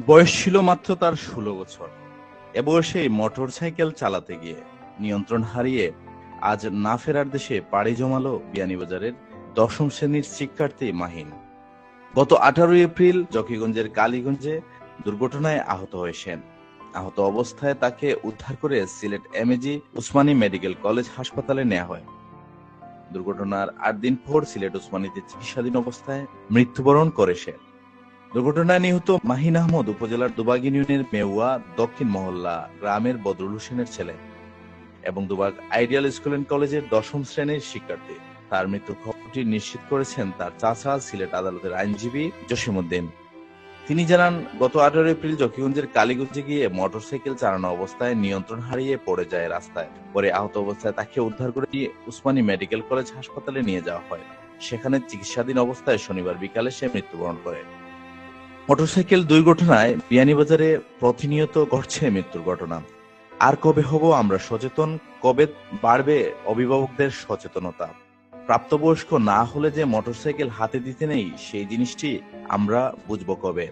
বয়স ছিল মাত্র তার 16 বছর। এ বয়সে মোটর সাইকেল চালাতে গিয়ে নিয়ন্ত্রণ হারিয়ে আজ না ফেরার দেশে পাড়ি জমালো বিয়ানীবাজারের 10ম শ্রেণীর শিক্ষার্থী মাহিন। গত 18 এপ্রিল জকিগঞ্জের কালীগঞ্জে দুর্ঘটনায় আহত হয়েছেন। আহত অবস্থায় তাকে উদ্ধার করে Sylhet MAG Usmani medical college হাসপাতালে নেওয়া হয়। দুর্ঘটনার 8 দিন পর সিলেট উসমানীতে চিকিৎসাধীন অবস্থায় মৃত্যুবরণ করে সে। দুর্ঘটনায় নিহত মাহিন আহমদ উপজেলার দুবাগ ইউনিয়নের মেউয়া দক্ষিণ মহল্লা গ্রামের বদরুল হোসেনের ছেলে এবং দুবাগ আইডিয়াল স্কুল এন্ড কলেজের 10ম শ্রেণীর শিক্ষার্থী। তার মৃত্যুর খবরটি নিশ্চিত করেছেন তার চাচা সিলেট আদালতের আইনজীবী জসিমউদ্দিন। তিনি জানান, গত 18 এপ্রিল জকিগঞ্জের কালীগঞ্জে গিয়ে মোটরসাইকেল চালানো অবস্থায় নিয়ন্ত্রণ হারিয়ে পড়ে যায় রাস্তায়। পরে আহত অবস্থায় তাকে উদ্ধার করে উসমানী মেডিকেল কলেজ হাসপাতালে নিয়ে যাওয়া হয়। সেখানে চিকিৎসাধীন অবস্থায় শনিবার বিকালে সে মৃত্যুবরণ করে। মোটরসাইকেল দুর্ঘটনায় বিয়ানীবাজারে প্রতিনিয়ত ঘটছে মৃত্যুর ঘটনা। আর কবে হব আমরা সচেতন, কবে বাড়বে অভিভাবকদের সচেতনতা? প্রাপ্তবয়স্ক না হলে যে মোটরসাইকেল হাতে দিতে নেই, সেই জিনিসটি আমরা বুঝবো কবে?